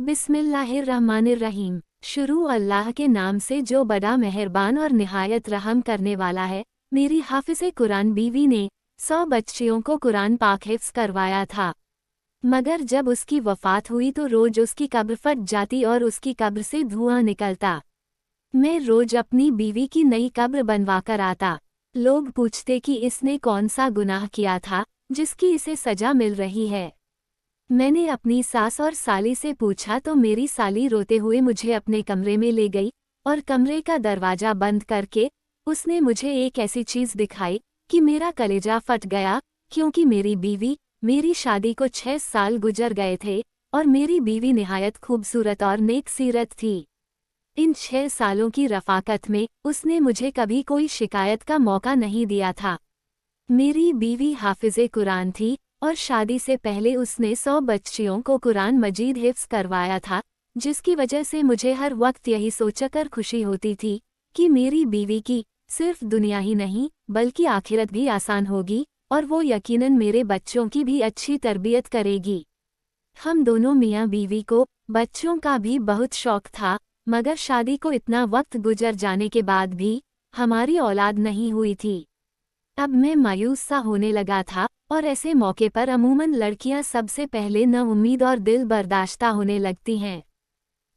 बिस्मिल्लाहिर्रहमानिर्रहीम। शुरू अल्लाह के नाम से जो बड़ा मेहरबान और निहायत रहम करने वाला है। मेरी हाफिज़े कुरान बीवी ने 100 बच्चियों को कुरान पाक हिफ्ज़ करवाया था, मगर जब उसकी वफ़ात हुई तो रोज़ उसकी कब्र फट जाती और उसकी कब्र से धुआं निकलता। मैं रोज़ अपनी बीवी की नई कब्र बनवा कर आता। लोग पूछते कि इसने कौन सा गुनाह किया था जिसकी इसे सज़ा मिल रही है। मैंने अपनी सास और साली से पूछा तो मेरी साली रोते हुए मुझे अपने कमरे में ले गई और कमरे का दरवाज़ा बंद करके उसने मुझे एक ऐसी चीज़ दिखाई कि मेरा कलेजा फट गया, क्योंकि मेरी बीवी, मेरी शादी को 6 साल गुजर गए थे और मेरी बीवी निहायत खूबसूरत और नेक सीरत थी। इन 6 सालों की रफ़ाकत में उसने मुझे कभी कोई शिकायत का मौका नहीं दिया था। मेरी बीवी हाफिज़े कुरान थी और शादी से पहले उसने 100 बच्चियों को कुरान मजीद हिफ्ज़ करवाया था, जिसकी वजह से मुझे हर वक्त यही सोचकर खुशी होती थी कि मेरी बीवी की सिर्फ दुनिया ही नहीं बल्कि आखिरत भी आसान होगी और वो यकीनन मेरे बच्चों की भी अच्छी तरबियत करेगी। हम दोनों मियाँ बीवी को बच्चों का भी बहुत शौक था, मगर शादी को इतना वक्त गुजर जाने के बाद भी हमारी औलाद नहीं हुई थी। अब मैं मायूस सा होने लगा था और ऐसे मौके पर अमूमन लड़कियां सबसे पहले न उम्मीद और दिल बर्दाश्ता होने लगती हैं।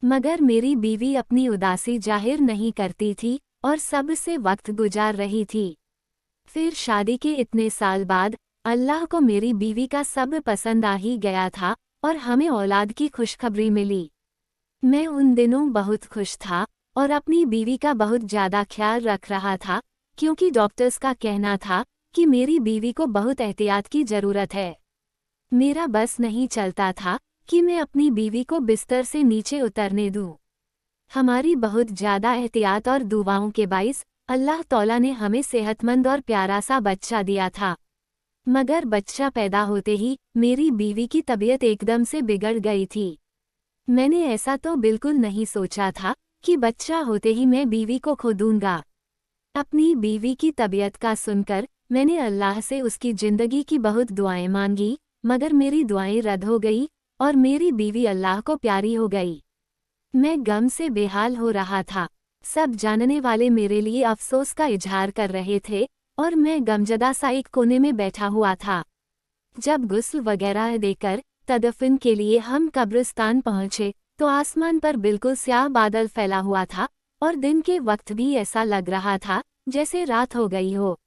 मगर मेरी बीवी अपनी उदासी जाहिर नहीं करती थी और सबसे वक्त गुजार रही थी। फिर शादी के इतने साल बाद अल्लाह को मेरी बीवी का सब पसंद आ ही गया था और हमें औलाद की खुशखबरी मिली। मैं उन दिनों बहुत खुश था और अपनी बीवी का बहुत ज़्यादा ख्याल रख रहा था, क्योंकि डॉक्टर्स का कहना था कि मेरी बीवी को बहुत एहतियात की ज़रूरत है। मेरा बस नहीं चलता था कि मैं अपनी बीवी को बिस्तर से नीचे उतरने दूं। हमारी बहुत ज़्यादा एहतियात और दुआओं के बाइस अल्लाह तौला ने हमें सेहतमंद और प्यारा सा बच्चा दिया था। मगर बच्चा पैदा होते ही मेरी बीवी की तबीयत एकदम से बिगड़ गई थी। मैंने ऐसा तो बिल्कुल नहीं सोचा था कि बच्चा होते ही मैं बीवी को खो दूंगा। अपनी बीवी की तबीयत का सुनकर मैंने अल्लाह से उसकी ज़िंदगी की बहुत दुआएं मांगी, मगर मेरी दुआएं रद्द हो गई और मेरी बीवी अल्लाह को प्यारी हो गई। मैं गम से बेहाल हो रहा था। सब जानने वाले मेरे लिए अफसोस का इजहार कर रहे थे और मैं गमजदा सा एक कोने में बैठा हुआ था। जब गुस्ल वगैरह देकर तदफन के लिए हम कब्रिस्तान पहुंचे तो आसमान पर बिल्कुल स्याह बादल फैला हुआ था और दिन के वक्त भी ऐसा लग रहा था जैसे रात हो गई हो।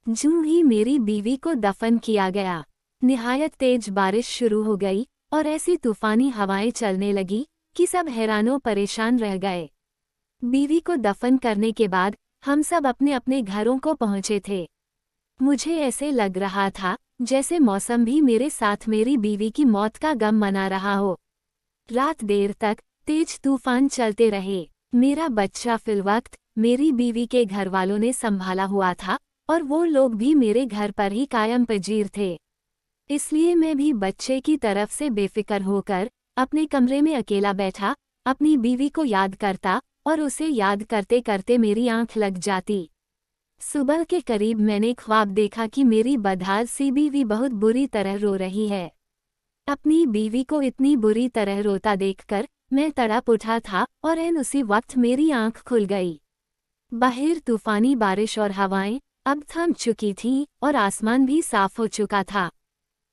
यूं ही मेरी बीवी को दफन किया गया। निहायत तेज बारिश शुरू हो गई और ऐसी तूफानी हवाएं चलने लगी कि सब हैरानो परेशान रह गए। बीवी को दफन करने के बाद हम सब अपने अपने घरों को पहुंचे थे। मुझे ऐसे लग रहा था जैसे मौसम भी मेरे साथ मेरी बीवी की मौत का गम मना रहा हो। रात देर तक तेज तूफान चलते रहे। मेरा बच्चा फिलवक्त मेरी बीवी के घर वालों ने संभाला हुआ था और वो लोग भी मेरे घर पर ही कायम पजीर थे। इसलिए मैं भी बच्चे की तरफ से बेफिक्र होकर अपने कमरे में अकेला बैठा अपनी बीवी को याद करता और उसे याद करते करते मेरी आंख लग जाती। सुबह के करीब मैंने ख्वाब देखा कि मेरी बदहाल सी बीवी बहुत बुरी तरह रो रही है। अपनी बीवी को इतनी बुरी तरह रोता देखकर मैं तड़प उठा था और उसी वक्त मेरी आंख खुल गई। बाहर तूफानी बारिश और हवाएं अब थम चुकी थीं और आसमान भी साफ हो चुका था।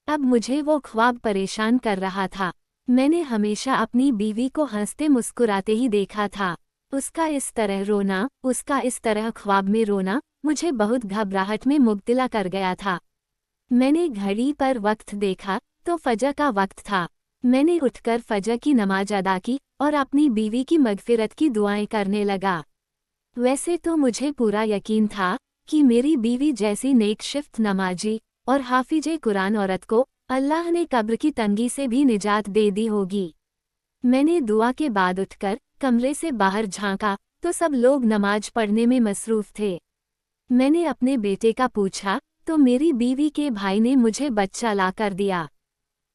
अब मुझे वो ख्वाब परेशान कर रहा था। मैंने हमेशा अपनी बीवी को हंसते मुस्कुराते ही देखा था। उसका इस तरह रोना, उसका इस तरह ख्वाब में रोना मुझे बहुत घबराहट में मुब्तला कर गया था। मैंने घड़ी पर वक्त देखा तो फजर का वक्त था। मैंने उठकर फजर की नमाज अदा की और अपनी बीवी की मगफिरत की दुआएं करने लगा। वैसे तो मुझे पूरा यकीन था कि मेरी बीवी जैसी नेकशिफ्त नमाजी और हाफिजे कुरान औरत को अल्लाह ने कब्र की तंगी से भी निजात दे दी होगी। मैंने दुआ के बाद उठकर कमरे से बाहर झांका तो सब लोग नमाज पढ़ने में मसरूफ थे। मैंने अपने बेटे का पूछा तो मेरी बीवी के भाई ने मुझे बच्चा ला कर दिया।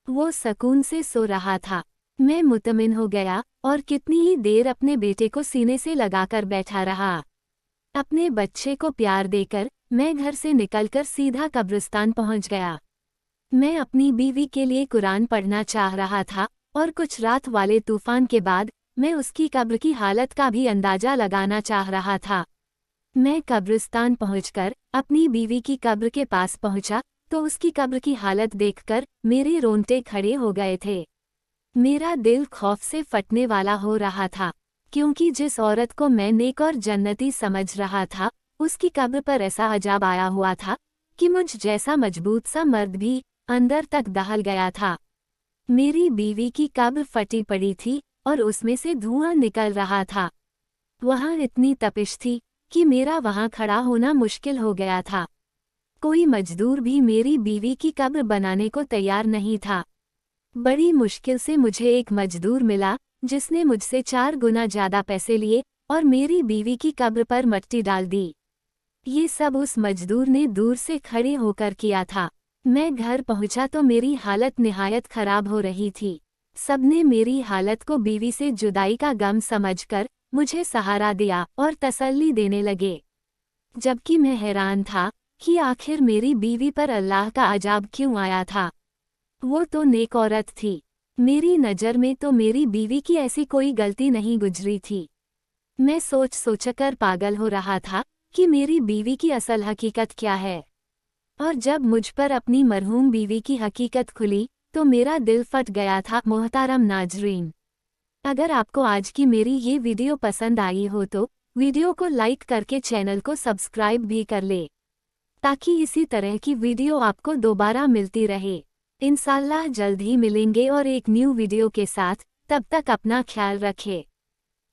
वो सुकून से सो रहा था। मैं मुतमिन हो गया और कितनी ही देर अपने बेटे को सीने से लगाकर बैठा रहा। अपने बच्चे को प्यार देकर मैं घर से निकलकर सीधा कब्रिस्तान पहुंच गया। मैं अपनी बीवी के लिए कुरान पढ़ना चाह रहा था और कुछ रात वाले तूफान के बाद मैं उसकी कब्र की हालत का भी अंदाजा लगाना चाह रहा था। मैं कब्रिस्तान पहुंचकर अपनी बीवी की कब्र के पास पहुंचा तो उसकी कब्र की हालत देखकर मेरे रोंगटे खड़े हो गए थे। मेरा दिल खौफ से फटने वाला हो रहा था, क्योंकि जिस औरत को मैं नेक और जन्नती समझ रहा था, उसकी कब्र पर ऐसा अजाब आया हुआ था कि मुझ जैसा मजबूत सा मर्द भी अंदर तक दहल गया था। मेरी बीवी की कब्र फटी पड़ी थी और उसमें से धुआं निकल रहा था। वहां इतनी तपिश थी कि मेरा वहां खड़ा होना मुश्किल हो गया था। कोई मजदूर भी मेरी बीवी की कब्र बनाने को तैयार नहीं था। बड़ी मुश्किल से मुझे एक मजदूर मिला जिसने मुझसे 4 गुना ज्यादा पैसे लिए और मेरी बीवी की कब्र पर मिट्टी डाल दी। ये सब उस मजदूर ने दूर से खड़े होकर किया था। मैं घर पहुंचा तो मेरी हालत निहायत खराब हो रही थी। सबने मेरी हालत को बीवी से जुदाई का गम समझकर मुझे सहारा दिया और तसल्ली देने लगे, जबकि मैं हैरान था कि आखिर मेरी बीवी पर अल्लाह का अजाब क्यों आया था। वो तो नेक औरत थी। मेरी नज़र में तो मेरी बीवी की ऐसी कोई गलती नहीं गुजरी थी। मैं सोच सोचकर पागल हो रहा था कि मेरी बीवी की असल हकीकत क्या है। और जब मुझ पर अपनी मरहूम बीवी की हकीकत खुली तो मेरा दिल फट गया था। मोहतरम नाजरीन, अगर आपको आज की मेरी ये वीडियो पसंद आई हो तो वीडियो को लाइक करके चैनल को सब्सक्राइब भी कर ले, ताकि इसी तरह की वीडियो आपको दोबारा मिलती रहे। इंशाअल्लाह जल्द ही मिलेंगे और एक न्यू वीडियो के साथ। तब तक अपना ख्याल रखें।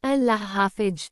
अल्लाह हाफिज।